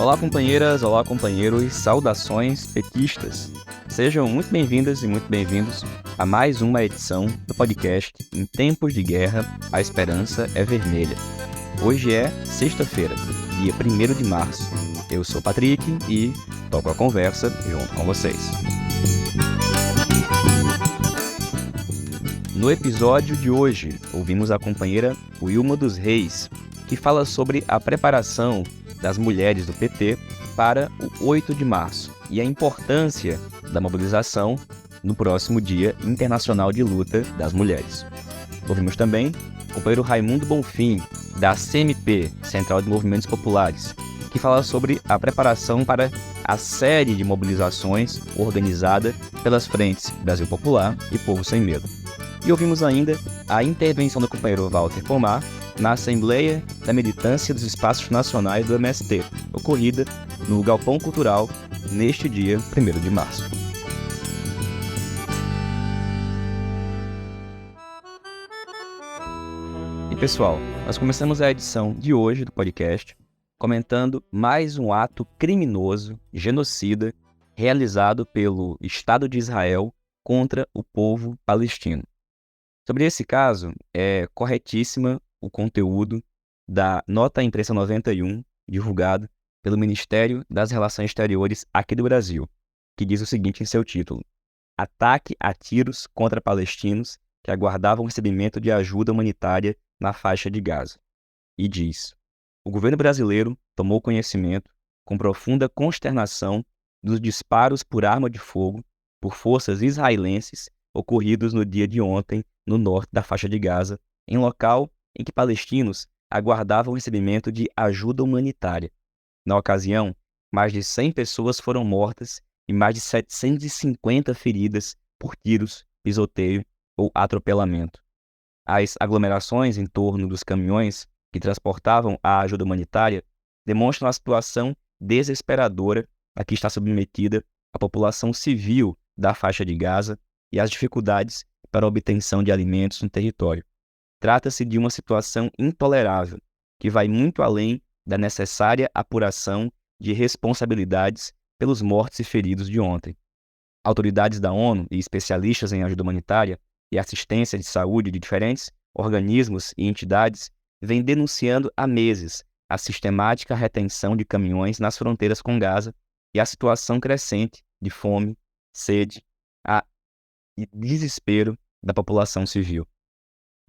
Olá, companheiras, olá, companheiros, saudações petistas. Sejam muito bem-vindas e muito bem-vindos a mais uma edição do podcast Em Tempos de Guerra, a Esperança é Vermelha. Hoje é sexta-feira, dia 1º de março. Eu sou Patrick e toco a conversa junto com vocês. No episódio de hoje, ouvimos a companheira Wilma dos Reis, que fala sobre a preparação das mulheres do PT para o 8 de março e a importância da mobilização no próximo Dia Internacional de Luta das Mulheres. Ouvimos também o companheiro Raimundo Bonfim, da CMP, Central de Movimentos Populares, que fala sobre a preparação para a série de mobilizações organizada pelas frentes Brasil Popular e Povo Sem Medo. E ouvimos ainda a intervenção do companheiro Walter Pomar na Assembleia da Militância dos Espaços Nacionais do MST, ocorrida no Galpão Cultural neste dia 1º de março. E pessoal, nós começamos a edição de hoje do podcast comentando mais um ato criminoso, genocida, realizado pelo Estado de Israel contra o povo palestino. Sobre esse caso, é corretíssima o conteúdo da Nota Imprensa 91, divulgado pelo Ministério das Relações Exteriores aqui do Brasil, que diz o seguinte em seu título: Ataque a tiros contra palestinos que aguardavam recebimento de ajuda humanitária na faixa de Gaza. E diz: o governo brasileiro tomou conhecimento, com profunda consternação, dos disparos por arma de fogo por forças israelenses ocorridos no dia de ontem no norte da faixa de Gaza, em local em que palestinos aguardavam o recebimento de ajuda humanitária. Na ocasião, mais de 100 pessoas foram mortas e mais de 750 feridas por tiros, pisoteio ou atropelamento. As aglomerações em torno dos caminhões que transportavam a ajuda humanitária demonstram a situação desesperadora a que está submetida a população civil da faixa de Gaza e as dificuldades para a obtenção de alimentos no território. Trata-se de uma situação intolerável, que vai muito além da necessária apuração de responsabilidades pelos mortos e feridos de ontem. Autoridades da ONU e especialistas em ajuda humanitária e assistência de saúde de diferentes organismos e entidades vêm denunciando há meses a sistemática retenção de caminhões nas fronteiras com Gaza e a situação crescente de fome, sede e desespero da população civil.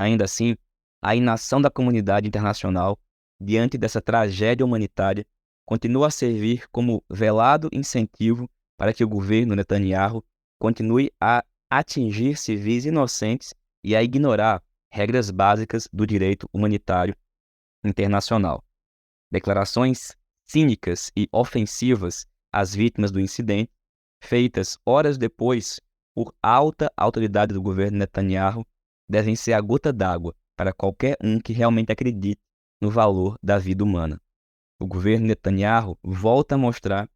Ainda assim, a inação da comunidade internacional diante dessa tragédia humanitária continua a servir como velado incentivo para que o governo Netanyahu continue a atingir civis inocentes e a ignorar regras básicas do direito humanitário internacional. Declarações cínicas e ofensivas às vítimas do incidente, feitas horas depois por alta autoridade do governo Netanyahu, devem ser a gota d'água para qualquer um que realmente acredite no valor da vida humana. O governo Netanyahu volta a mostrar,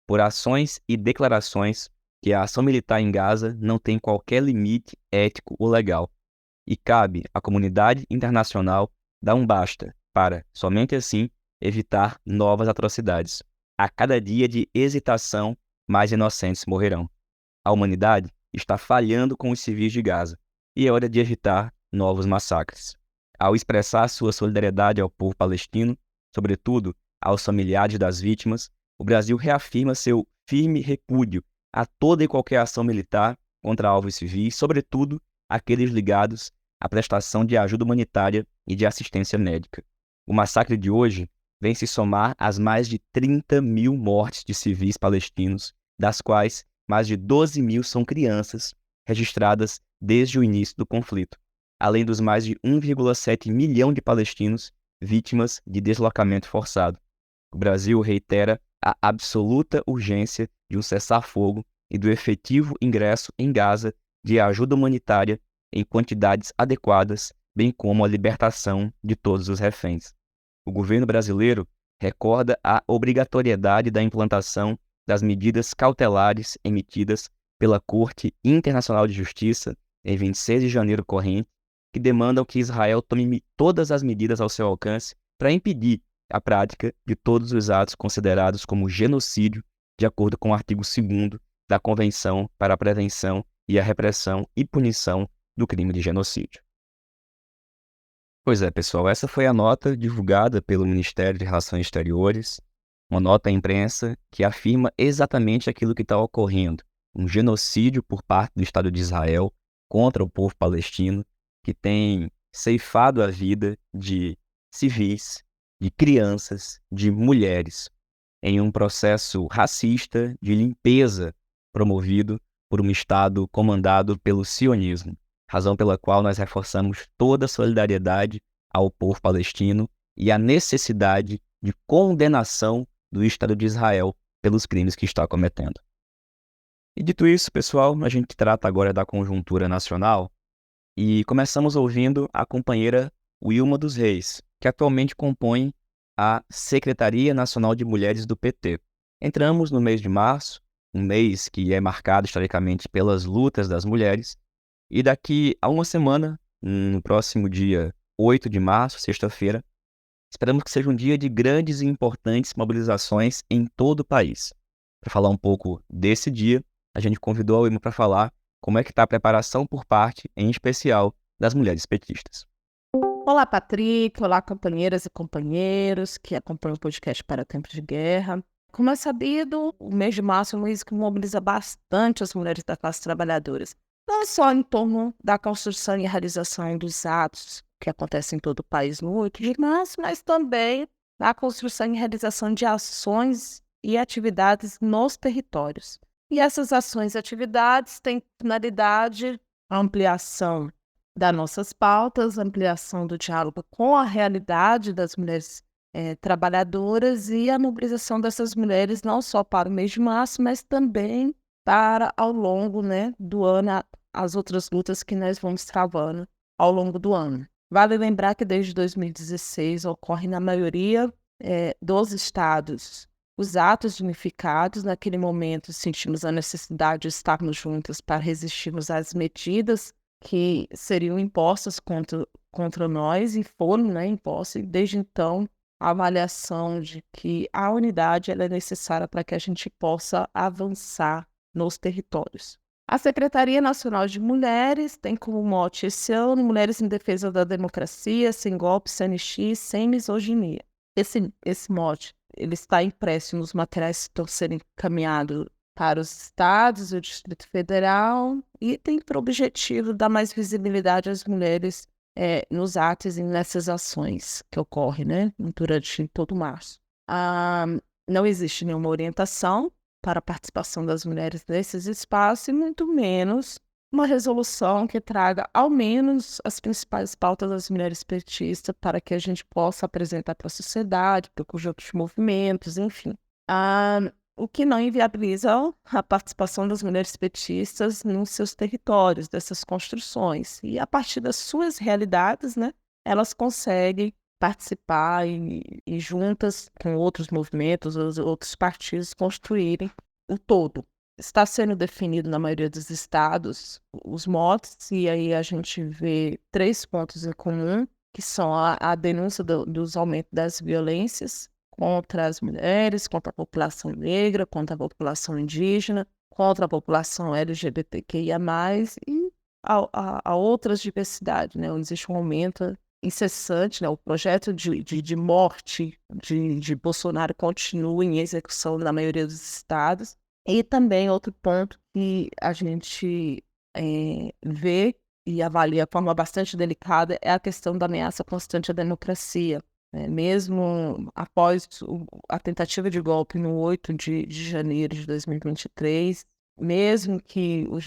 por ações e declarações, que a ação militar em Gaza não tem qualquer limite ético ou legal, e cabe à comunidade internacional dar um basta para, somente assim, evitar novas atrocidades. A cada dia de hesitação, mais inocentes morrerão. A humanidade está falhando com os civis de Gaza, e é hora de evitar novos massacres. Ao expressar sua solidariedade ao povo palestino, sobretudo aos familiares das vítimas, o Brasil reafirma seu firme repúdio a toda e qualquer ação militar contra alvos civis, sobretudo aqueles ligados à prestação de ajuda humanitária e de assistência médica. O massacre de hoje vem se somar às mais de 30 mil mortes de civis palestinos, das quais mais de 12 mil são crianças, registradas desde o início do conflito, além dos mais de 1,7 milhão de palestinos vítimas de deslocamento forçado. O Brasil reitera a absoluta urgência de um cessar-fogo e do efetivo ingresso em Gaza de ajuda humanitária em quantidades adequadas, bem como a libertação de todos os reféns. O governo brasileiro recorda a obrigatoriedade da implantação das medidas cautelares emitidas pela Corte Internacional de Justiça em 26 de janeiro corrente, que demandam que Israel tome todas as medidas ao seu alcance para impedir a prática de todos os atos considerados como genocídio, de acordo com o artigo 2º da Convenção para a Prevenção e a Repressão e Punição do Crime de Genocídio. Pois é, pessoal, essa foi a nota divulgada pelo Ministério de Relações Exteriores, uma nota à imprensa que afirma exatamente aquilo que está ocorrendo, um genocídio por parte do Estado de Israel contra o povo palestino, que tem ceifado a vida de civis, de crianças, de mulheres, em um processo racista de limpeza promovido por um Estado comandado pelo sionismo, razão pela qual nós reforçamos toda a solidariedade ao povo palestino e a necessidade de condenação do Estado de Israel pelos crimes que está cometendo. E dito isso, pessoal, a gente trata agora da conjuntura nacional e começamos ouvindo a companheira Wilma dos Reis, que atualmente compõe a Secretaria Nacional de Mulheres do PT. Entramos no mês de março, um mês que é marcado historicamente pelas lutas das mulheres, e daqui a uma semana, no próximo dia 8 de março, sexta-feira, esperamos que seja um dia de grandes e importantes mobilizações em todo o país. Para falar um pouco desse dia, a gente convidou a Wilma para falar como é que está a preparação por parte, em especial, das mulheres petistas. Olá, Patrick. Olá, companheiras e companheiros que acompanham o podcast Para Tempos de Guerra. Como é sabido, o mês de março é um mês que mobiliza bastante as mulheres da classe trabalhadora. Não só em torno da construção e realização dos atos que acontecem em todo o país no 8 de março, mas também na construção e realização de ações e atividades nos territórios. E essas ações e atividades têm finalidade a ampliação das nossas pautas, ampliação do diálogo com a realidade das mulheres trabalhadoras e a mobilização dessas mulheres não só para o mês de março, mas também para ao longo, do ano, as outras lutas que nós vamos travando ao longo do ano. Vale lembrar que desde 2016 ocorre na maioria dos estados os atos unificados. Naquele momento sentimos a necessidade de estarmos juntas para resistirmos às medidas que seriam impostas contra nós e foram impostas. E desde então, a avaliação de que a unidade ela é necessária para que a gente possa avançar nos territórios. A Secretaria Nacional de Mulheres tem como mote esse ano Mulheres em Defesa da Democracia, sem golpe, sem anistia, sem misoginia. Esse mote ele está impresso nos materiais que estão sendo encaminhados para os estados e o Distrito Federal e tem por objetivo dar mais visibilidade às mulheres nos atos e nessas ações que ocorrem durante todo março. Não existe nenhuma orientação para a participação das mulheres nesses espaços e muito menos uma resolução que traga ao menos as principais pautas das mulheres petistas para que a gente possa apresentar para a sociedade, para o conjunto de movimentos, enfim. O que não inviabiliza a participação das mulheres petistas nos seus territórios, dessas construções. E a partir das suas realidades, elas conseguem participar e juntas com outros movimentos, outros partidos, construírem o todo. Está sendo definido na maioria dos estados os motes, e aí a gente vê 3 pontos em comum, que são a denúncia dos aumentos das violências contra as mulheres, contra a população negra, contra a população indígena, contra a população LGBTQIA+, e a outras diversidades, onde existe um aumento incessante, o projeto de morte de Bolsonaro continua em execução na maioria dos estados. E também outro ponto que a gente vê e avalia de forma bastante delicada é a questão da ameaça constante à democracia. Mesmo após a tentativa de golpe no 8 de janeiro de 2023, mesmo que o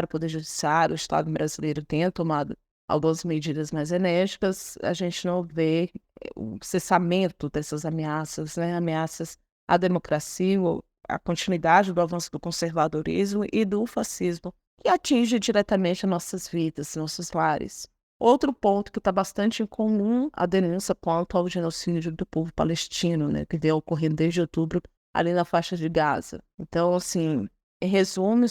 Poder Judiciário, o Estado brasileiro tenha tomado algumas medidas mais enérgicas, a gente não vê o cessamento dessas ameaças, ameaças à democracia, a continuidade do avanço do conservadorismo e do fascismo, que atinge diretamente nossas vidas, nossos lares. Outro ponto que está bastante em comum, a denúncia quanto ao genocídio do povo palestino, que vem ocorrendo desde outubro ali na faixa de Gaza. Então, assim, em resumo,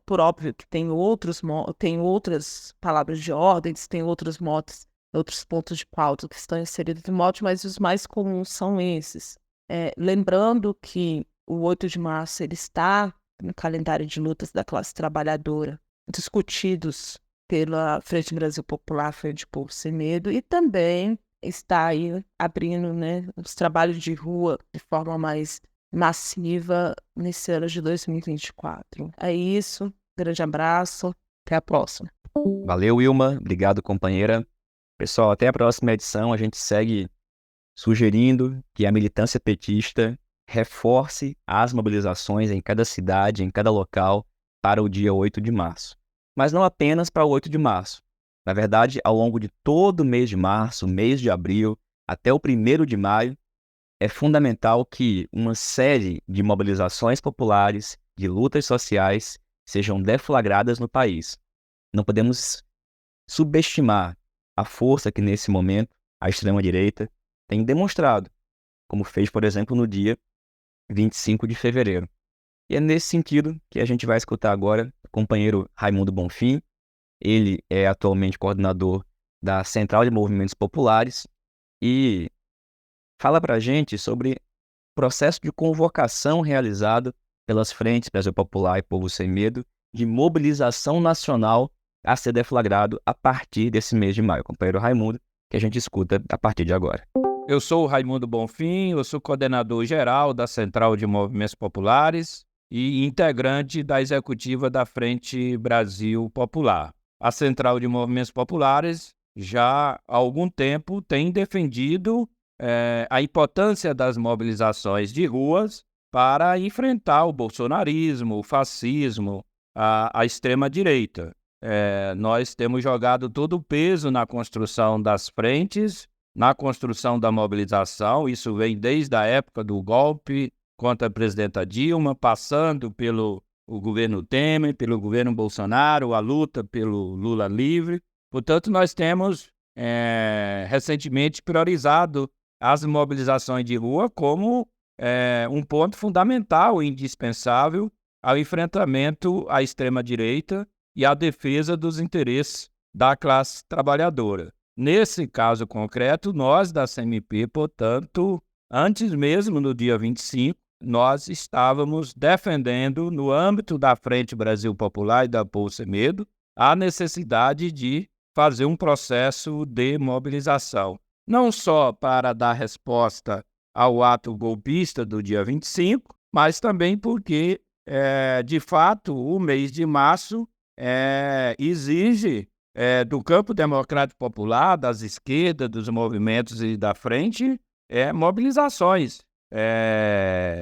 por óbvio que tem outras palavras de ordens, tem outros motes outros pontos de pauta que estão inseridos no mote, mas os mais comuns são esses. Lembrando que o 8 de março ele está no calendário de lutas da classe trabalhadora, discutidos pela Frente Brasil Popular, Frente Povo Sem Medo, e também está aí abrindo, né, os trabalhos de rua de forma mais massiva nesse ano de 2024. É isso, grande abraço, até a próxima. Valeu, Wilma. Obrigado, companheira. Pessoal, até a próxima edição. A gente segue sugerindo que a militância petista reforce as mobilizações em cada cidade, em cada local, para o dia 8 de março. Mas não apenas para o 8 de março. Na verdade, ao longo de todo o mês de março, mês de abril, até o 1º de maio, é fundamental que uma série de mobilizações populares, de lutas sociais, sejam deflagradas no país. Não podemos subestimar a força que, nesse momento, a extrema-direita tem demonstrado, como fez, por exemplo, no dia 25 de fevereiro. E é nesse sentido que a gente vai escutar agora o companheiro Raimundo Bonfim. Ele é atualmente coordenador da Central de Movimentos Populares e fala para a gente sobre o processo de convocação realizado pelas frentes Brasil Popular e Povo Sem Medo de mobilização nacional a ser deflagrado a partir desse mês de maio. Companheiro Raimundo, que a gente escuta a partir de agora. Eu sou o Raimundo Bonfim, eu sou coordenador geral da Central de Movimentos Populares e integrante da executiva da Frente Brasil Popular. A Central de Movimentos Populares já há algum tempo tem defendido a importância das mobilizações de ruas para enfrentar o bolsonarismo, o fascismo, a extrema-direita. Nós temos jogado todo o peso na construção das frentes, na construção da mobilização. Isso vem desde a época do golpe contra a presidenta Dilma, passando pelo o governo Temer, pelo governo Bolsonaro, a luta pelo Lula livre. Portanto, nós temos recentemente priorizado as mobilizações de rua como um ponto fundamental e indispensável ao enfrentamento à extrema-direita e à defesa dos interesses da classe trabalhadora. Nesse caso concreto, nós da CMP, portanto, antes mesmo do dia 25, nós estávamos defendendo, no âmbito da Frente Brasil Popular e da Povo Sem Medo, a necessidade de fazer um processo de mobilização. Não só para dar resposta ao ato golpista do dia 25, mas também porque, de fato, o mês de março exige do campo democrático popular, das esquerdas, dos movimentos e da frente, mobilizações,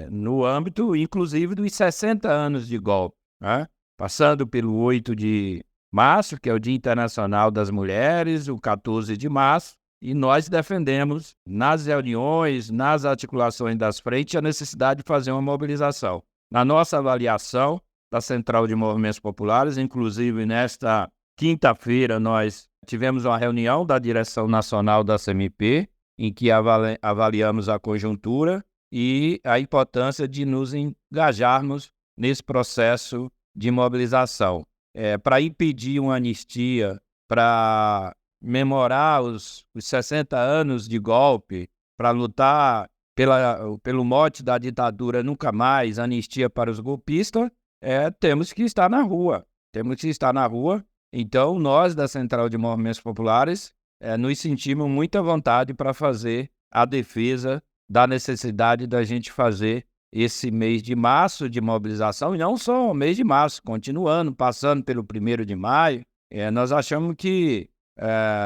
no âmbito, inclusive, dos 60 anos de golpe, né? Passando pelo 8 de março, que é o Dia Internacional das Mulheres, o 14 de março, e nós defendemos, nas reuniões, nas articulações das frentes, a necessidade de fazer uma mobilização. Na nossa avaliação da Central de Movimentos Populares, inclusive nesta quinta-feira, nós tivemos uma reunião da direção nacional da CMP, em que avaliamos a conjuntura e a importância de nos engajarmos nesse processo de mobilização. Para impedir uma anistia, para memorar os 60 anos de golpe, para lutar pelo mote da ditadura nunca mais, anistia para os golpistas, temos que estar na rua. Temos que estar na rua. Então, nós da Central de Movimentos Populares nos sentimos muito à vontade para fazer a defesa da necessidade da gente fazer esse mês de março de mobilização, e não só o mês de março, continuando, passando pelo 1º de maio. Nós achamos que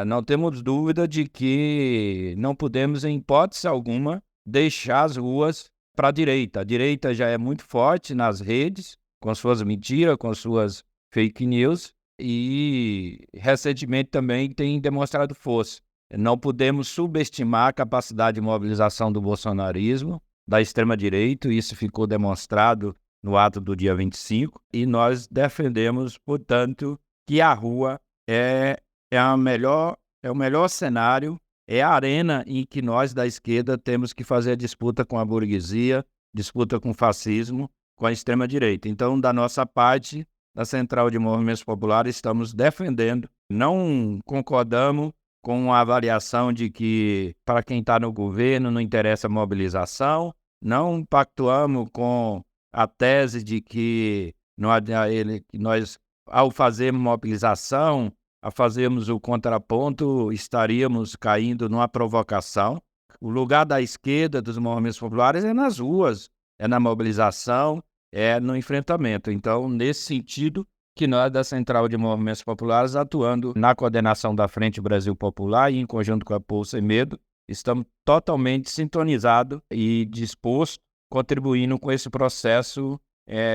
não temos dúvida de que não podemos, em hipótese alguma, deixar as ruas para a direita. A direita já é muito forte nas redes, com suas mentiras, com suas fake news, e recentemente também tem demonstrado força. Não podemos subestimar a capacidade de mobilização do bolsonarismo, da extrema-direita, isso ficou demonstrado no ato do dia 25, e nós defendemos, portanto, que a rua é o melhor cenário, é a arena em que nós da esquerda temos que fazer a disputa com a burguesia, disputa com o fascismo, com a extrema-direita. Então, da nossa parte, da Central de Movimentos Populares, estamos defendendo, não concordamos com uma avaliação de que, para quem está no governo, não interessa a mobilização. Não pactuamos com a tese de que nós, ao fazermos mobilização, ao fazermos o contraponto, estaríamos caindo numa provocação. O lugar da esquerda, dos movimentos populares, é nas ruas, é na mobilização, é no enfrentamento. Então, nesse sentido, que nós da Central de Movimentos Populares, atuando na coordenação da Frente Brasil Popular e em conjunto com a Povo Sem Medo, estamos totalmente sintonizados e dispostos, contribuindo com esse processo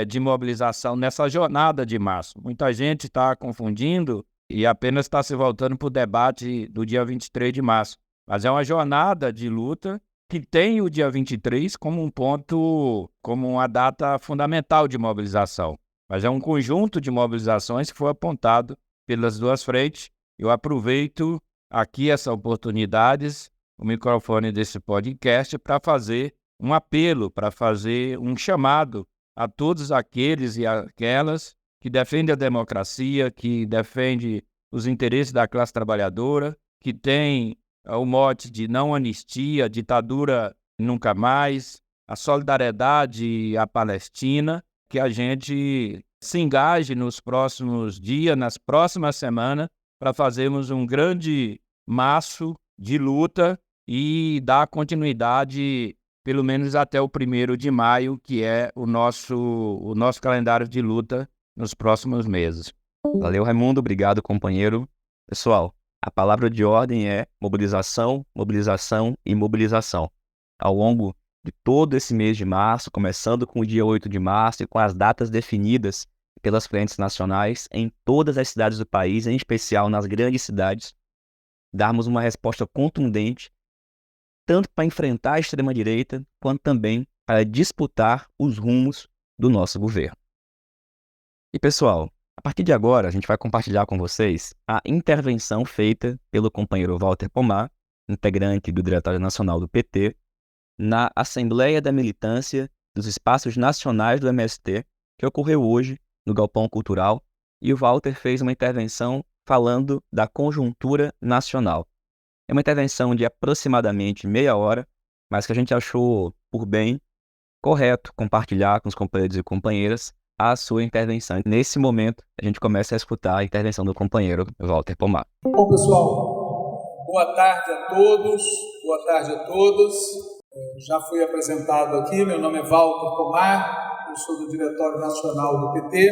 de mobilização nessa jornada de março. Muita gente está confundindo e apenas está se voltando para o debate do dia 23 de março. Mas é uma jornada de luta que tem o dia 23 como um ponto, como uma data fundamental de mobilização. Mas é um conjunto de mobilizações que foi apontado pelas duas frentes. Eu aproveito aqui essa oportunidade, o microfone desse podcast, para fazer um apelo, para fazer um chamado a todos aqueles e aquelas que defendem a democracia, que defendem os interesses da classe trabalhadora, que têm o mote de não anistia, ditadura nunca mais, a solidariedade à Palestina, que a gente se engaje nos próximos dias, nas próximas semanas, para fazermos um grande março de luta e dar continuidade, pelo menos até o 1º de maio, que é o nosso calendário de luta nos próximos meses. Valeu, Raimundo. Obrigado, companheiro. Pessoal, a palavra de ordem é mobilização, mobilização e mobilização. Ao longo de todo esse mês de março, começando com o dia 8 de março e com as datas definidas pelas frentes nacionais em todas as cidades do país, em especial nas grandes cidades, darmos uma resposta contundente, tanto para enfrentar a extrema-direita, quanto também para disputar os rumos do nosso governo. E pessoal, a partir de agora, a gente vai compartilhar com vocês a intervenção feita pelo companheiro Walter Pomar, integrante do Diretório Nacional do PT, na Assembleia da Militância dos Espaços Nacionais do MST, que ocorreu hoje no Galpão Cultural, e o Walter fez uma intervenção falando da conjuntura nacional. É uma intervenção de aproximadamente meia hora, mas que a gente achou por bem correto compartilhar com os companheiros e companheiras a sua intervenção. Nesse momento, a gente começa a escutar a intervenção do companheiro Walter Pomar. Bom, pessoal, boa tarde a todos, boa tarde a todas. Já fui apresentado aqui, meu nome é Walter Pomar, eu sou do Diretório Nacional do PT.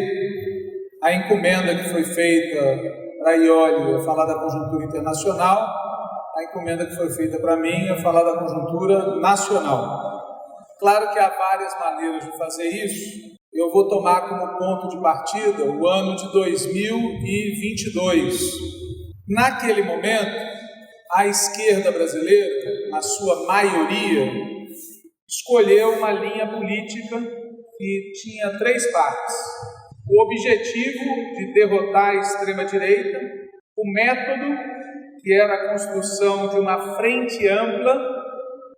A encomenda que foi feita para a Iole é falar da conjuntura internacional, a encomenda que foi feita para mim é falar da conjuntura nacional. Claro que há várias maneiras de fazer isso. Eu vou tomar como ponto de partida o ano de 2022. Naquele momento, a esquerda brasileira, na sua maioria, escolheu uma linha política que tinha 3 partes. O objetivo de derrotar a extrema-direita, o método, que era a construção de uma frente ampla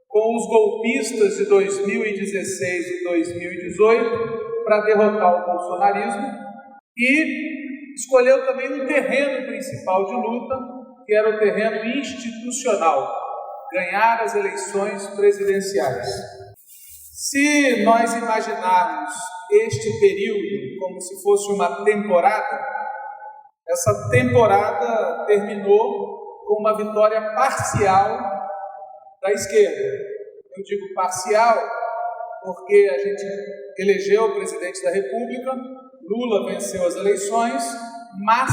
com os golpistas de 2016 e 2018 para derrotar o bolsonarismo, e escolheu também um terreno principal de luta, que era o terreno institucional, ganhar as eleições presidenciais. Se nós imaginarmos este período como se fosse uma temporada, essa temporada terminou com uma vitória parcial da esquerda. Eu digo parcial porque a gente elegeu o presidente da República, Lula venceu as eleições, mas,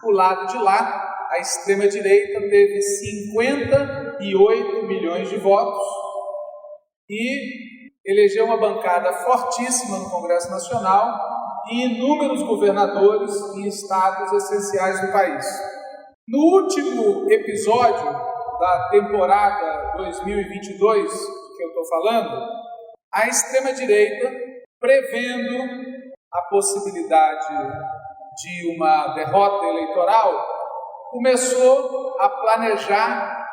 do lado de lá, a extrema-direita teve 58 milhões de votos e elegeu uma bancada fortíssima no Congresso Nacional e inúmeros governadores em estados essenciais do país. No último episódio da temporada 2022, que eu estou falando, a extrema-direita, prevendo a possibilidade de uma derrota eleitoral, começou a planejar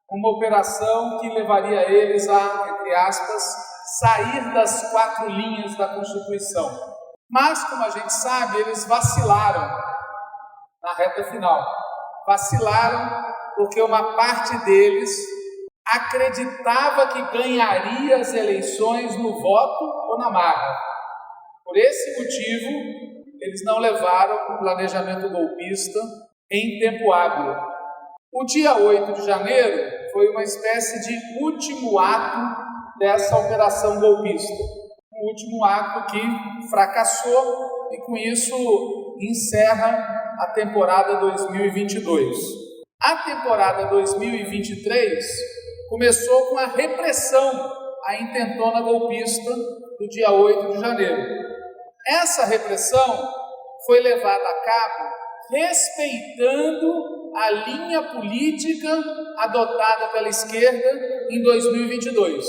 uma operação que levaria eles a, entre aspas, sair das 4 linhas da Constituição. Mas, como a gente sabe, eles vacilaram na reta final. Vacilaram porque uma parte deles acreditava que ganharia as eleições no voto ou na marra. Por esse motivo, eles não levaram o planejamento golpista em tempo hábil. O dia 8 de janeiro foi uma espécie de último ato dessa operação golpista. Um último ato que fracassou e, com isso, encerra a temporada 2022. A temporada 2023 começou com a repressão à intentona golpista do dia 8 de janeiro. Essa repressão foi levada a cabo respeitando a linha política adotada pela esquerda em 2022.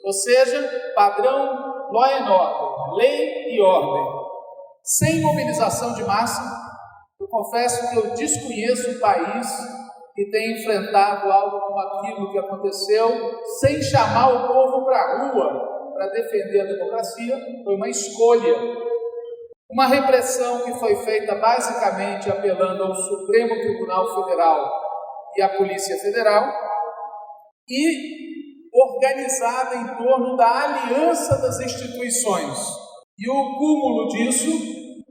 Ou seja, padrão law and order, lei e ordem. Sem mobilização de massa, eu confesso que eu desconheço um país que tenha enfrentado algo como aquilo que aconteceu sem chamar o povo para a rua para defender a democracia. Foi uma escolha. Uma repressão que foi feita basicamente apelando ao Supremo Tribunal Federal e à Polícia Federal e organizada em torno da aliança das instituições. E o cúmulo disso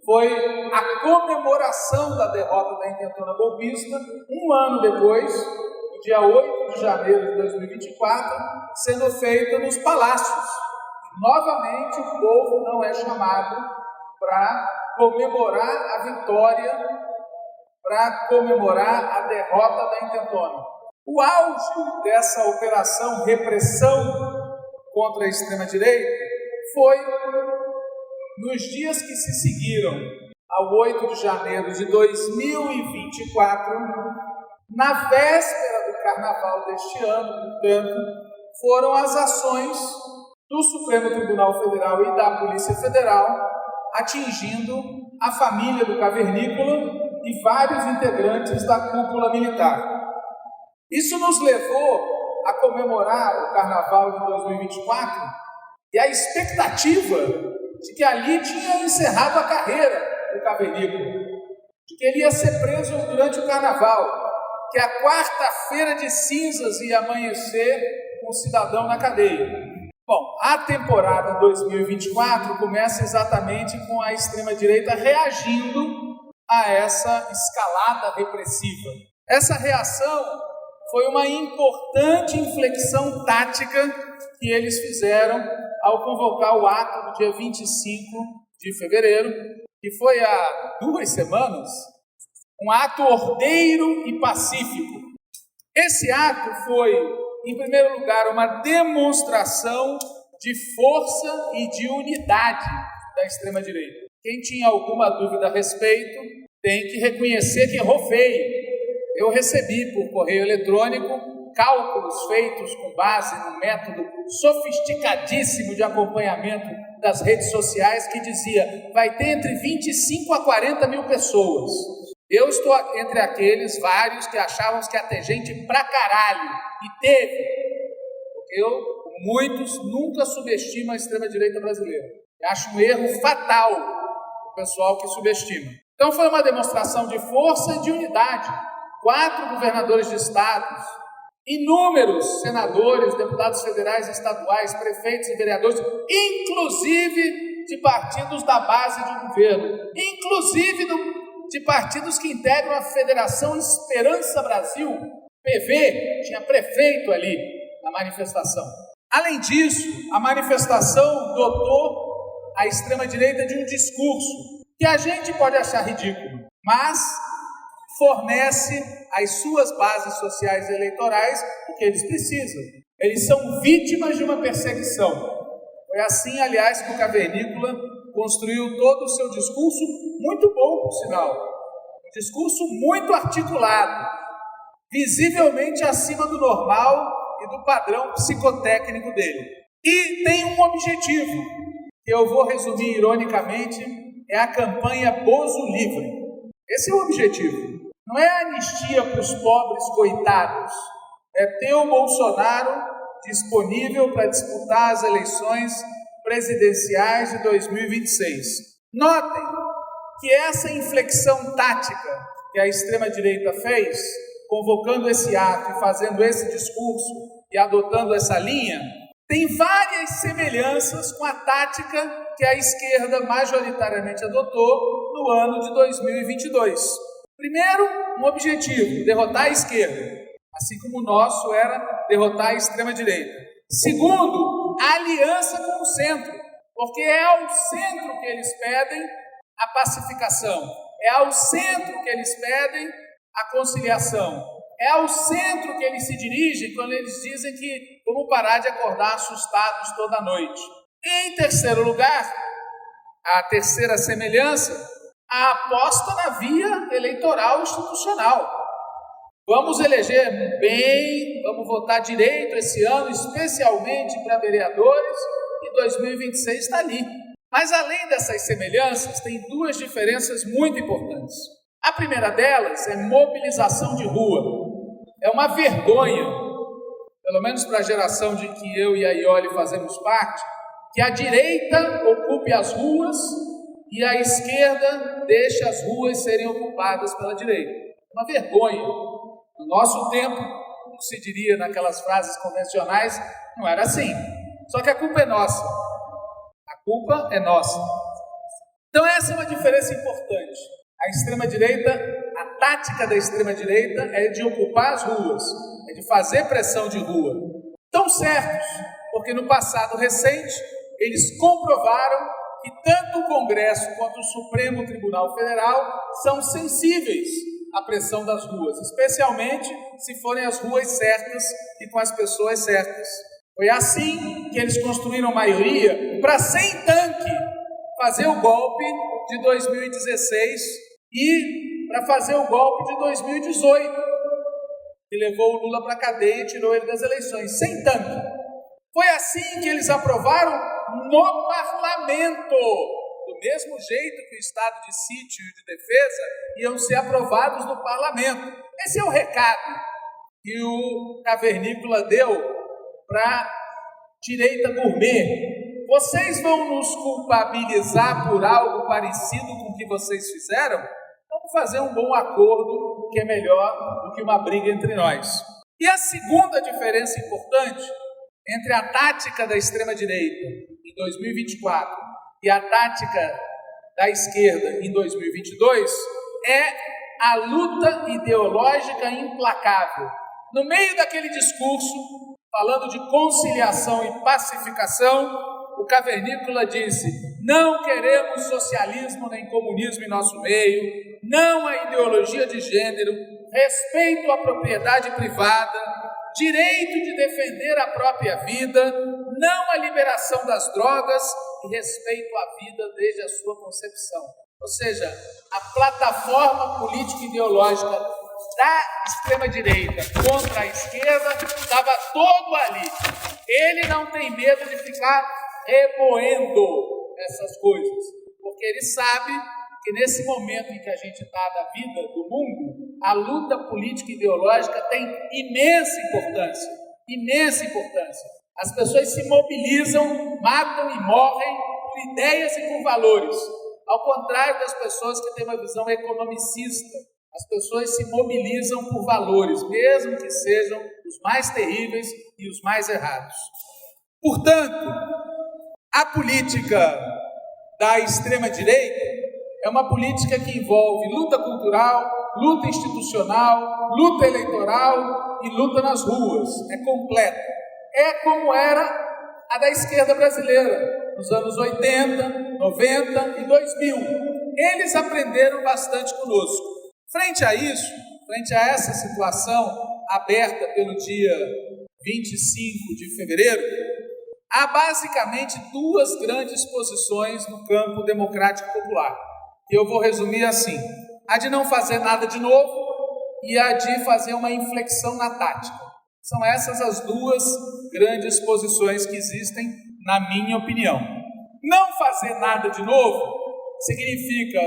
foi a comemoração da derrota da intentona golpista, um ano depois, no dia 8 de janeiro de 2024, sendo feita nos palácios. E, novamente, o povo não é chamado para comemorar a vitória, para comemorar a derrota da intentona. O auge dessa operação repressão contra a extrema-direita foi nos dias que se seguiram ao 8 de janeiro de 2024, na véspera do carnaval deste ano, portanto, foram as ações do Supremo Tribunal Federal e da Polícia Federal atingindo a família do Cavernícola e vários integrantes da cúpula militar. Isso nos levou a comemorar o Carnaval de 2024 e a expectativa de que ali tinha encerrado a carreira do Cavernícola, de que ele ia ser preso durante o Carnaval, que a quarta-feira de cinzas ia amanhecer com o cidadão na cadeia. Bom, a temporada 2024 começa exatamente com a extrema-direita reagindo a essa escalada repressiva. Essa reação foi uma importante inflexão tática que eles fizeram ao convocar o ato do dia 25 de fevereiro, que foi há 2 semanas, um ato ordeiro e pacífico. Esse ato foi, em primeiro lugar, uma demonstração de força e de unidade da extrema-direita. Quem tinha alguma dúvida a respeito tem que reconhecer que errou feio. Eu recebi por correio eletrônico cálculos feitos com base num método sofisticadíssimo de acompanhamento das redes sociais que dizia vai ter entre 25 a 40 mil pessoas. Eu estou entre aqueles vários que achavam que ia ter gente pra caralho. E teve. Porque eu, muitos, nunca subestimam a extrema-direita brasileira. Eu acho um erro fatal o pessoal que subestima. Então foi uma demonstração de força e de unidade. 4 governadores de estados, inúmeros senadores, deputados federais e estaduais, prefeitos e vereadores, inclusive de partidos da base de governo, inclusive de partidos que integram a Federação Esperança Brasil, PV, tinha prefeito ali na manifestação. Além disso, a manifestação dotou a extrema-direita de um discurso que a gente pode achar ridículo, mas fornece às suas bases sociais e eleitorais o que eles precisam. Eles são vítimas de uma perseguição. Foi assim, aliás, que o Cavernícola construiu todo o seu discurso, muito bom, por sinal. Um discurso muito articulado, visivelmente acima do normal e do padrão psicotécnico dele. E tem um objetivo, que eu vou resumir ironicamente, é a campanha Bozo Livre. Esse é o objetivo. Não é a anistia para os pobres coitados, é ter o Bolsonaro disponível para disputar as eleições presidenciais de 2026. Notem que essa inflexão tática que a extrema-direita fez convocando esse ato e fazendo esse discurso e adotando essa linha, tem várias semelhanças com a tática que a esquerda majoritariamente adotou no ano de 2022. Primeiro, um objetivo: derrotar a esquerda, assim como o nosso era derrotar a extrema-direita. Segundo, a aliança com o centro, porque é ao centro que eles pedem a pacificação, é ao centro que eles pedem a conciliação, é ao centro que eles se dirigem quando eles dizem que vamos parar de acordar assustados toda noite. Em terceiro lugar, a terceira semelhança, a aposta na via eleitoral institucional. Vamos eleger bem, vamos votar direito esse ano, especialmente para vereadores, e 2026 está ali. Mas além dessas semelhanças, tem duas diferenças muito importantes. A primeira delas é mobilização de rua. É uma vergonha, pelo menos para a geração de que eu e a Iole fazemos parte, que a direita ocupe as ruas e a esquerda deixe as ruas serem ocupadas pela direita. Uma vergonha. No nosso tempo, como se diria naquelas frases convencionais, não era assim. Só que a culpa é nossa. A culpa é nossa. Então essa é uma diferença importante. A extrema-direita, a tática da extrema-direita é de ocupar as ruas, é de fazer pressão de rua. Estão certos, porque no passado recente eles comprovaram que tanto o Congresso quanto o Supremo Tribunal Federal são sensíveis à pressão das ruas, especialmente se forem as ruas certas e com as pessoas certas. Foi assim que eles construíram maioria para, sem tanque, fazer o golpe de 2016 e para fazer o golpe de 2018, que levou o Lula para a cadeia e tirou ele das eleições, sem tanque. Foi assim que eles aprovaram no parlamento, do mesmo jeito que o estado de sítio e de defesa iam ser aprovados no parlamento. Esse é o recado que o Cavernícola deu para a direita gourmet. Vocês vão nos culpabilizar por algo parecido com o que vocês fizeram? Vamos fazer um bom acordo que é melhor do que uma briga entre nós. E a segunda diferença importante entre a tática da extrema-direita em 2024 e a tática da esquerda em 2022 é a luta ideológica implacável. No meio daquele discurso, falando de conciliação e pacificação, o Cavernícola disse: não queremos socialismo nem comunismo em nosso meio, não a ideologia de gênero, respeito à propriedade privada, direito de defender a própria vida, não a liberação das drogas e respeito à vida desde a sua concepção. Ou seja, a plataforma político-ideológica da extrema-direita contra a esquerda estava todo ali. Ele não tem medo de ficar remoendo essas coisas, porque ele sabe que nesse momento em que a gente está da vida do mundo, a luta política e ideológica tem imensa importância, imensa importância. As pessoas se mobilizam, matam e morrem por ideias e por valores, ao contrário das pessoas que têm uma visão economicista. As pessoas se mobilizam por valores, mesmo que sejam os mais terríveis e os mais errados. Portanto, a política da extrema-direita é uma política que envolve luta cultural, luta institucional, luta eleitoral e luta nas ruas. É completa. É como era a da esquerda brasileira, nos anos 80, 90 e 2000. Eles aprenderam bastante conosco. Frente a isso, frente a essa situação aberta pelo dia 25 de fevereiro, há basicamente duas grandes posições no campo democrático popular, que eu vou resumir assim: a de não fazer nada de novo e a de fazer uma inflexão na tática. São essas as duas grandes posições que existem, na minha opinião. Não fazer nada de novo significa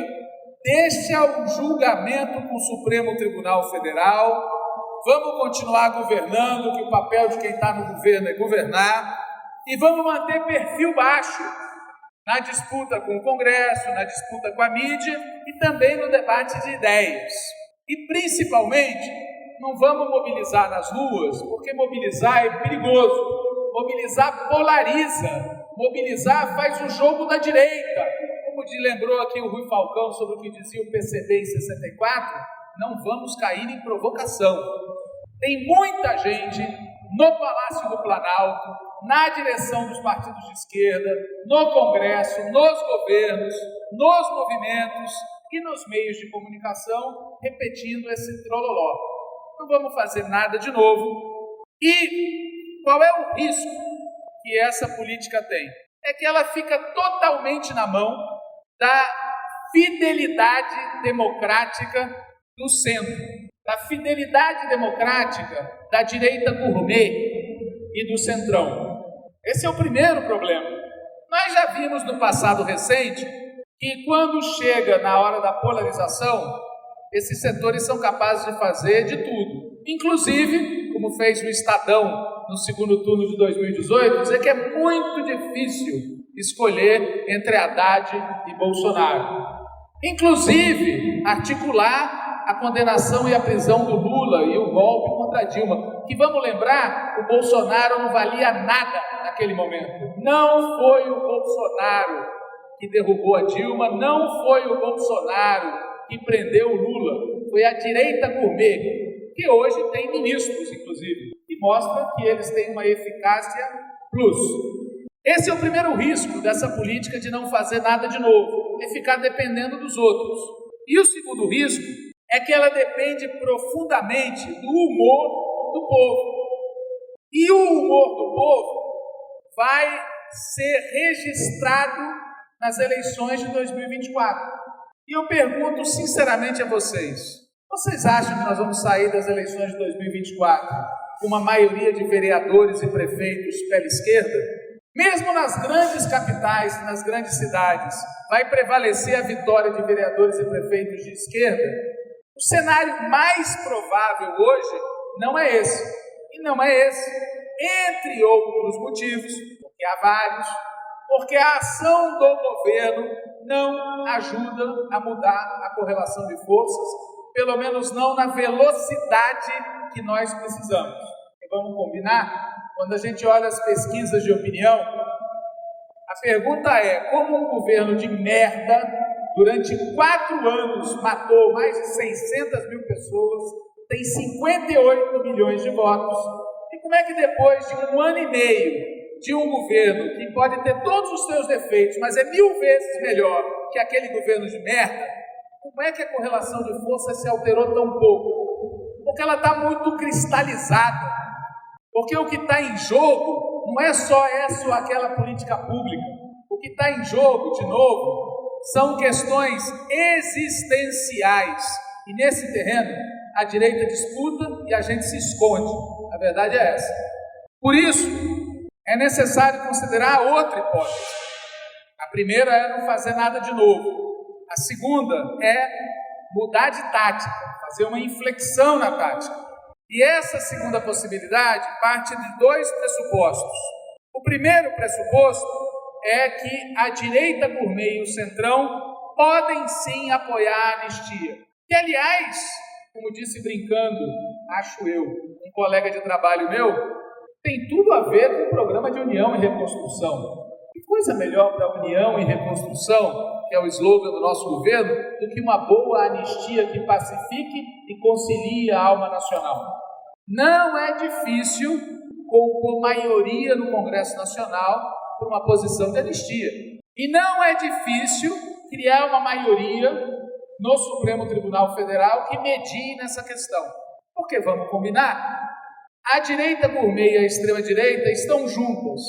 deixa o julgamento com o Supremo Tribunal Federal, vamos continuar governando, que o papel de quem está no governo é governar, e vamos manter perfil baixo na disputa com o Congresso, na disputa com a mídia e também no debate de ideias. E, principalmente, não vamos mobilizar nas ruas, porque mobilizar é perigoso. Mobilizar polariza. Mobilizar faz o jogo da direita. Como lembrou aqui o Rui Falcão sobre o que dizia o PCB em 64, não vamos cair em provocação. Tem muita gente no Palácio do Planalto, na direção dos partidos de esquerda, no Congresso, nos governos, nos movimentos e nos meios de comunicação, repetindo esse trololó. Não vamos fazer nada de novo. E qual é o risco que essa política tem? É que ela fica totalmente na mão da fidelidade democrática do centro, da fidelidade democrática da direita gourmet e do centrão. Esse é o primeiro problema. Nós já vimos no passado recente que quando chega na hora da polarização, esses setores são capazes de fazer de tudo. Inclusive, como fez o Estadão no segundo turno de 2018, dizer que é muito difícil escolher entre Haddad e Bolsonaro. Inclusive, articular a condenação e a prisão do Lula e o golpe contra Dilma. Que, vamos lembrar, o Bolsonaro não valia nada naquele momento. Não foi o Bolsonaro que derrubou a Dilma, não foi o Bolsonaro que prendeu o Lula. Foi a direita gourmet, que hoje tem ministros, inclusive, que mostra que eles têm uma eficácia plus. Esse é o primeiro risco dessa política de não fazer nada de novo, é ficar dependendo dos outros. E o segundo risco é que ela depende profundamente do humor do povo. E o humor do povo vai ser registrado nas eleições de 2024. E eu pergunto sinceramente a vocês, vocês acham que nós vamos sair das eleições de 2024 com uma maioria de vereadores e prefeitos pela esquerda? Mesmo nas grandes capitais, nas grandes cidades, vai prevalecer a vitória de vereadores e prefeitos de esquerda? O cenário mais provável hoje não é esse. E não é esse, entre outros motivos, porque há vários, porque a ação do governo não ajuda a mudar a correlação de forças, pelo menos não na velocidade que nós precisamos. E vamos combinar? Quando a gente olha as pesquisas de opinião, a pergunta é: como um governo de merda, durante 4 anos, matou mais de 600 mil pessoas, tem 58 milhões de votos, e como é que depois de 1 ano e meio de um governo que pode ter todos os seus defeitos, mas é 1000 vezes melhor que aquele governo de merda, como é que a correlação de força se alterou tão pouco? Porque ela está muito cristalizada. Porque o que está em jogo não é só essa ou aquela política pública. O que está em jogo, de novo, são questões existenciais. E nesse terreno, a direita disputa e a gente se esconde. A verdade é essa. Por isso, é necessário considerar outra hipótese. A primeira é não fazer nada de novo. A segunda é mudar de tática, fazer uma inflexão na tática. E essa segunda possibilidade parte de 2 pressupostos. O primeiro pressuposto é que a direita gourmet e o centrão podem sim apoiar a anistia. Que, aliás, como disse brincando, acho eu, um colega de trabalho meu, tem tudo a ver com o programa de União e Reconstrução. Que coisa melhor para a União e Reconstrução, que é o slogan do nosso governo, do que uma boa anistia que pacifique e concilie a alma nacional. Não é difícil compor maioria no Congresso Nacional por uma posição de anistia. E não é difícil criar uma maioria no Supremo Tribunal Federal que medie nessa questão. Porque, vamos combinar, a direita gourmet e a extrema-direita estão juntas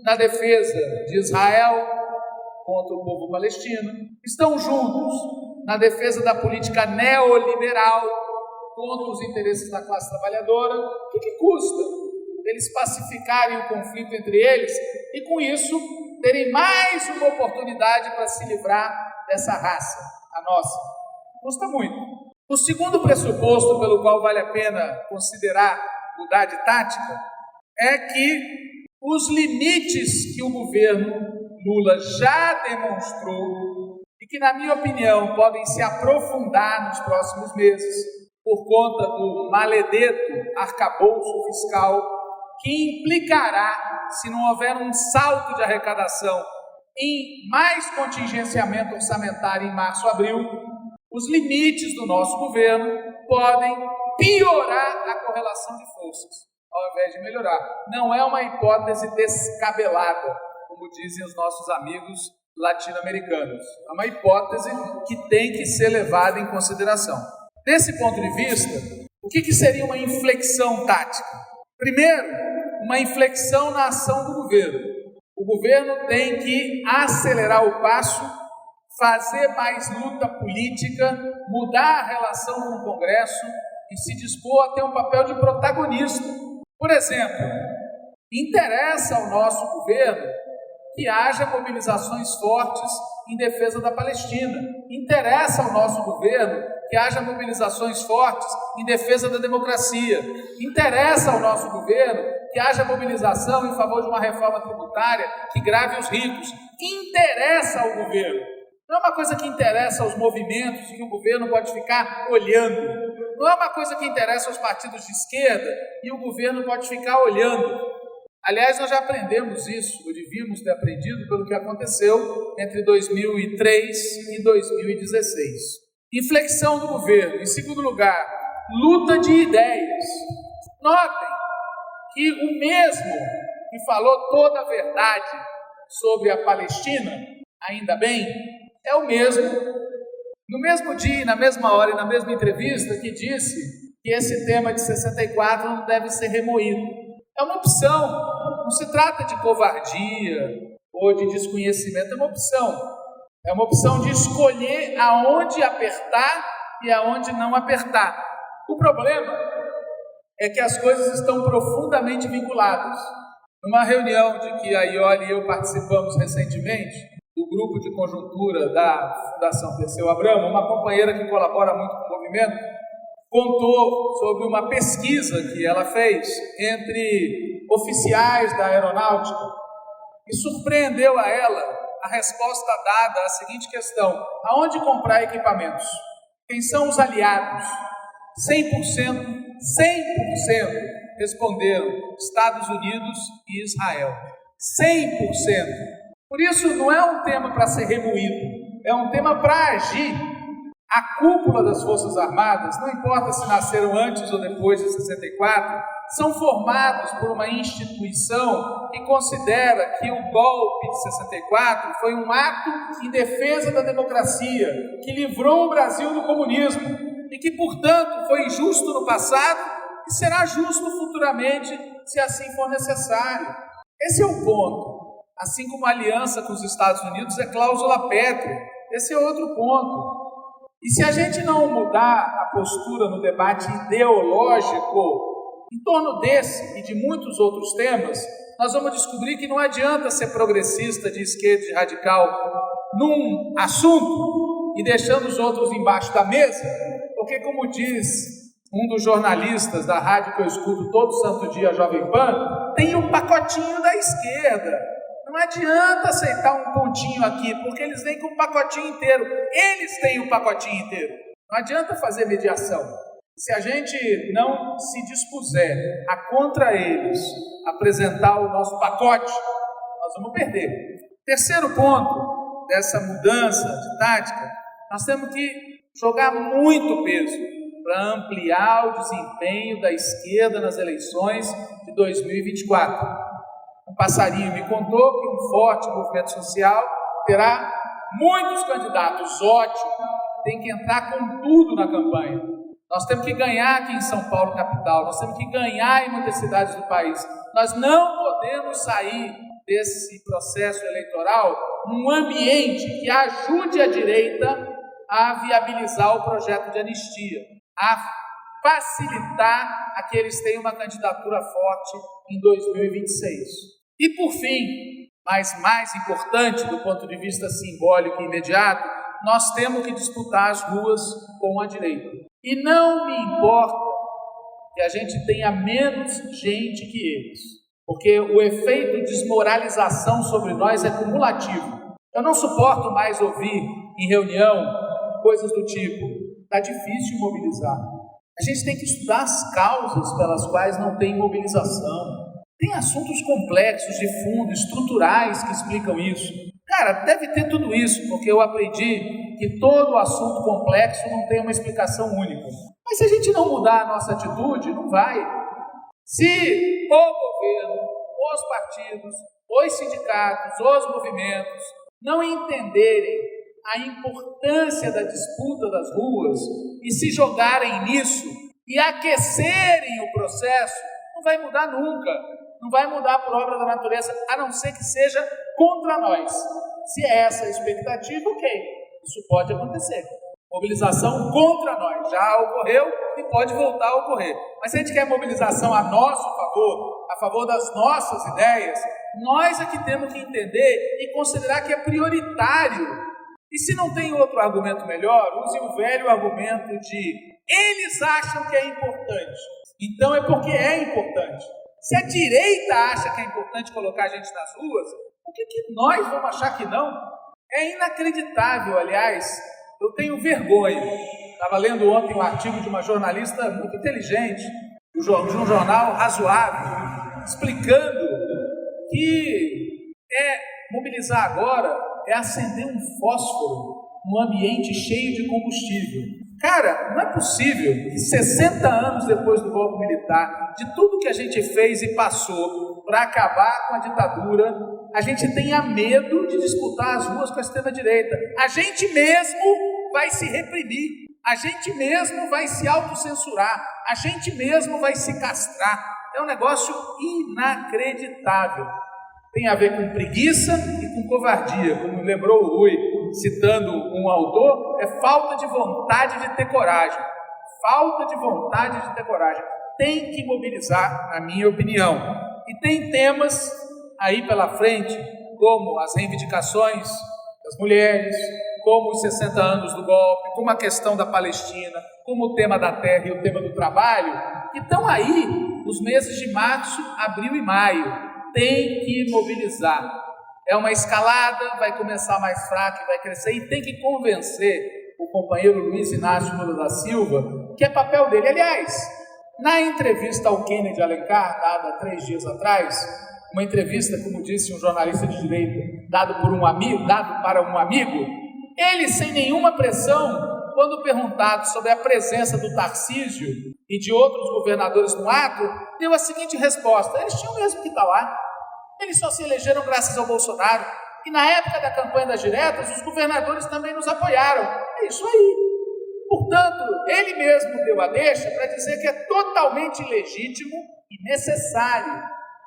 na defesa de Israel contra o povo palestino, estão juntos na defesa da política neoliberal contra os interesses da classe trabalhadora. O que custa eles pacificarem o conflito entre eles e, com isso, terem mais uma oportunidade para se livrar dessa raça, a nossa? Custa muito. O segundo pressuposto pelo qual vale a pena considerar mudar de tática é que os limites que o governo Lula já demonstrou e que, na minha opinião, podem se aprofundar nos próximos meses, por conta do maledeto arcabouço fiscal, que implicará, se não houver um salto de arrecadação, em mais contingenciamento orçamentário em março, abril, os limites do nosso governo podem piorar a correlação de forças, ao invés de melhorar. Não é uma hipótese descabelada, como dizem os nossos amigos latino-americanos. É uma hipótese que tem que ser levada em consideração. Desse ponto de vista, o que seria uma inflexão tática? Primeiro, uma inflexão na ação do governo. O governo tem que acelerar o passo, fazer mais luta política, mudar a relação com o Congresso e se dispor a ter um papel de protagonista. Por exemplo, interessa ao nosso governo que haja mobilizações fortes em defesa da Palestina. Interessa ao nosso governo que haja mobilizações fortes em defesa da democracia. Interessa ao nosso governo que haja mobilização em favor de uma reforma tributária que grave os ricos. Interessa ao governo. Não é uma coisa que interessa aos movimentos e que o governo pode ficar olhando. Não é uma coisa que interessa aos partidos de esquerda e o governo pode ficar olhando. Aliás, nós já aprendemos isso, ou devíamos ter aprendido pelo que aconteceu entre 2003 e 2016. Inflexão do governo. Em segundo lugar, luta de ideias. Notem que o mesmo que falou toda a verdade sobre a Palestina, ainda bem, é o mesmo, no mesmo dia, na mesma hora e na mesma entrevista, que disse que esse tema de 64 não deve ser remoído. É uma opção, não se trata de covardia ou de desconhecimento, é uma opção. É uma opção de escolher aonde apertar e aonde não apertar. O problema é que as coisas estão profundamente vinculadas. Numa reunião de que a Ioli e eu participamos recentemente, do grupo de conjuntura da Fundação Perseu Abramo, uma companheira que colabora muito com o movimento, contou sobre uma pesquisa que ela fez entre oficiais da aeronáutica e surpreendeu a ela a resposta dada à seguinte questão: aonde comprar equipamentos? Quem são os aliados? 100% responderam Estados Unidos e Israel. 100%. Por isso não é um tema para ser remoído, é um tema para agir. A cúpula das Forças Armadas, não importa se nasceram antes ou depois de 64, são formados por uma instituição que considera que o golpe de 64 foi um ato em defesa da democracia, que livrou o Brasil do comunismo e que, portanto, foi justo no passado e será justo futuramente, se assim for necessário. Esse é o ponto. Assim como a aliança com os Estados Unidos é cláusula pétrea. Esse é outro ponto. E se a gente não mudar a postura no debate ideológico em torno desse e de muitos outros temas, nós vamos descobrir que não adianta ser progressista, de esquerda e radical num assunto e deixando os outros embaixo da mesa, porque, como diz um dos jornalistas da rádio que eu escuto todo santo dia, a Jovem Pan, tem um pacotinho da esquerda. Não adianta aceitar um pontinho aqui, porque eles vêm com o pacotinho inteiro. Eles têm o pacotinho inteiro. Não adianta fazer mediação. Se a gente não se dispuser a, contra eles, apresentar o nosso pacote, nós vamos perder. Terceiro ponto dessa mudança de tática, nós temos que jogar muito peso para ampliar o desempenho da esquerda nas eleições de 2024. Um passarinho me contou que um forte movimento social terá muitos candidatos. Ótimo, tem que entrar com tudo na campanha. Nós temos que ganhar aqui em São Paulo, capital. Nós temos que ganhar em muitas cidades do país. Nós não podemos sair desse processo eleitoral num ambiente que ajude a direita a viabilizar o projeto de anistia, a facilitar a que eles tenham uma candidatura forte em 2026. E por fim, mas mais importante do ponto de vista simbólico e imediato, nós temos que disputar as ruas com a direita. E não me importa que a gente tenha menos gente que eles, porque o efeito de desmoralização sobre nós é cumulativo. Eu não suporto mais ouvir em reunião coisas do tipo: está difícil mobilizar, A gente tem que estudar as causas pelas quais não tem mobilização. Tem assuntos complexos, de fundo, estruturais que explicam isso. Cara, deve ter tudo isso, porque eu aprendi que todo assunto complexo não tem uma explicação única. Mas se a gente não mudar a nossa atitude, não vai. Se o governo, os partidos, os sindicatos, os movimentos não entenderem a importância da disputa das ruas e se jogarem nisso e aquecerem o processo, não vai mudar nunca. Não vai mudar por obra da natureza, a não ser que seja contra nós. Se é essa a expectativa, ok, isso pode acontecer. Mobilização contra nós já ocorreu e pode voltar a ocorrer. Mas se a gente quer mobilização a nosso favor, a favor das nossas ideias, nós é que temos que entender e considerar que é prioritário. E se não tem outro argumento melhor, use o velho argumento de eles acham que é importante. Então é porque é importante. Se a direita acha que é importante colocar a gente nas ruas, por que nós vamos achar que não? É inacreditável, aliás. Eu tenho vergonha. Estava lendo ontem um artigo de uma jornalista muito inteligente, de um jornal razoável, explicando que mobilizar agora é acender um fósforo num ambiente cheio de combustível. Cara, não é possível que 60 anos depois do golpe militar, de tudo que a gente fez e passou para acabar com a ditadura, a gente tenha medo de disputar as ruas com a extrema-direita. A gente mesmo vai se reprimir, a gente mesmo vai se autocensurar, a gente mesmo vai se castrar. É um negócio inacreditável. Tem a ver com preguiça e com covardia, como lembrou o Rui, citando um autor, é falta de vontade de ter coragem. Falta de vontade de ter coragem. Tem que mobilizar, na minha opinião. E tem temas aí pela frente, como as reivindicações das mulheres, como os 60 anos do golpe, como a questão da Palestina, como o tema da terra e o tema do trabalho, que estão aí nos meses de março, abril e maio. Tem que mobilizar. É uma escalada, vai começar mais fraca e vai crescer, e tem que convencer o companheiro Luiz Inácio Lula da Silva que é papel dele. Aliás, na entrevista ao Kennedy Alencar, dada há 3 dias atrás, uma entrevista, como disse um jornalista de direita, dado para um amigo, ele, sem nenhuma pressão, quando perguntado sobre a presença do Tarcísio e de outros governadores no ato, deu a seguinte resposta: eles tinham mesmo que estar lá. Eles só se elegeram graças ao Bolsonaro. E na época da campanha das diretas, os governadores também nos apoiaram. É isso aí. Portanto, ele mesmo deu a deixa para dizer que é totalmente legítimo e necessário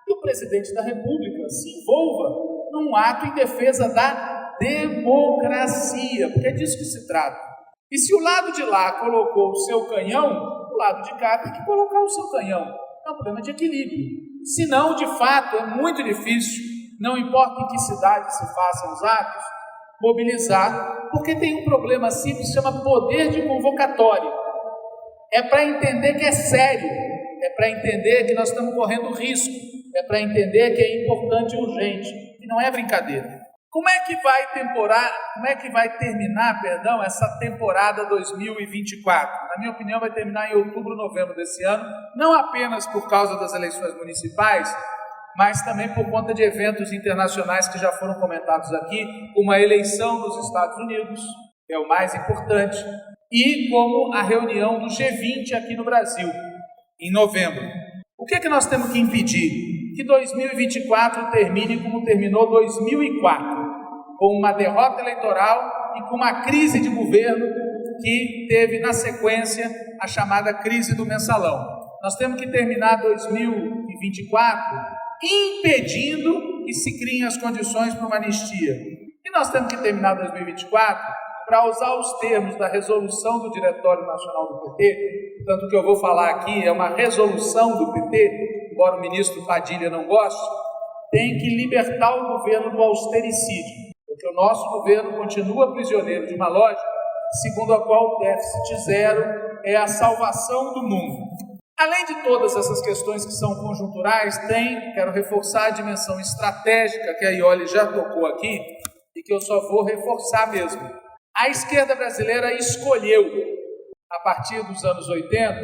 que o presidente da República se envolva num ato em defesa da democracia, porque é disso que se trata. E se o lado de lá colocou o seu canhão, o lado de cá tem que colocar o seu canhão. É um problema de equilíbrio. Senão, de fato, é muito difícil, não importa em que cidade se façam os atos, mobilizar, porque tem um problema simples que se chama poder de convocatória. É para entender que é sério, é para entender que nós estamos correndo risco, é para entender que é importante e urgente, que não é brincadeira. Como é que vai terminar essa temporada 2024? Na minha opinião, vai terminar em outubro, novembro desse ano, não apenas por causa das eleições municipais, mas também por conta de eventos internacionais que já foram comentados aqui, como a eleição dos Estados Unidos, que é o mais importante, e como a reunião do G20 aqui no Brasil, em novembro. O que é que nós temos que impedir? Que 2024 termine como terminou 2004, com uma derrota eleitoral e com uma crise de governo que teve na sequência a chamada crise do mensalão. Nós temos que terminar 2024 impedindo que se criem as condições para uma anistia. E nós temos que terminar 2024 para usar os termos da resolução do Diretório Nacional do PT. Portanto, o que eu vou falar aqui é uma resolução do PT, embora o ministro Padilha não goste, tem que libertar o governo do austericídio, porque o nosso governo continua prisioneiro de uma lógica segundo a qual o déficit zero é a salvação do mundo. Além de todas essas questões que são conjunturais, quero reforçar a dimensão estratégica que a Iole já tocou aqui e que eu só vou reforçar mesmo. A esquerda brasileira escolheu a partir dos anos 80,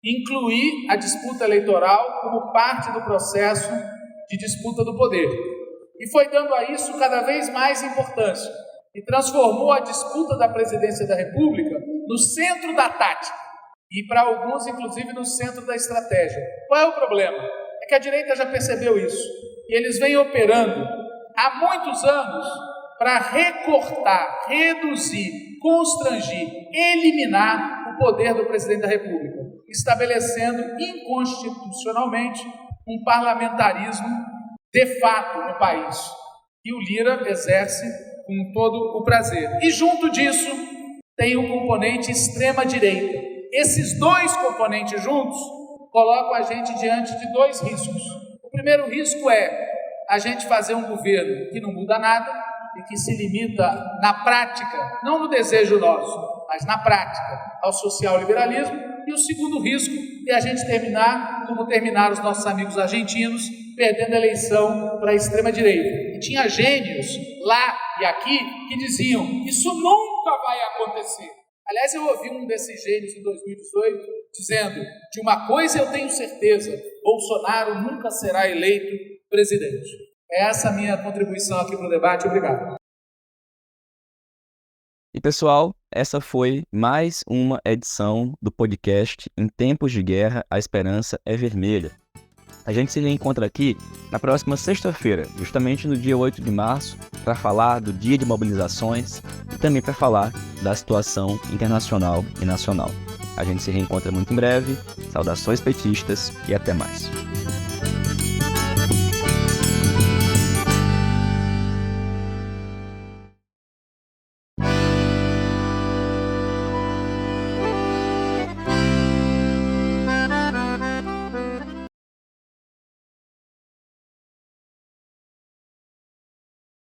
incluir a disputa eleitoral como parte do processo de disputa do poder. E foi dando a isso cada vez mais importância e transformou a disputa da presidência da República no centro da tática e, para alguns, inclusive, no centro da estratégia. Qual é o problema? É que a direita já percebeu isso e eles vêm operando há muitos anos para recortar, reduzir, constrangir, eliminar o poder do presidente da República, estabelecendo inconstitucionalmente um parlamentarismo de fato no país, que o Lira exerce com todo o prazer. E junto disso tem um componente extrema-direita. Esses dois componentes juntos colocam a gente diante de dois riscos. O primeiro risco é a gente fazer um governo que não muda nada e que se limita na prática, não no desejo nosso, mas na prática, ao social-liberalismo. E o segundo risco é a gente terminar como terminaram os nossos amigos argentinos, perdendo a eleição para a extrema-direita. E tinha gênios lá e aqui que diziam: isso nunca vai acontecer. Aliás, eu ouvi um desses gênios em 2018 dizendo: de uma coisa eu tenho certeza, Bolsonaro nunca será eleito presidente. É essa a minha contribuição aqui para o debate. Obrigado. E pessoal, essa foi mais uma edição do podcast Em Tempos de Guerra, a Esperança é Vermelha. A gente se reencontra aqui na próxima sexta-feira, justamente no dia 8 de março, para falar do Dia de Mobilizações e também para falar da situação internacional e nacional. A gente se reencontra muito em breve. Saudações petistas e até mais.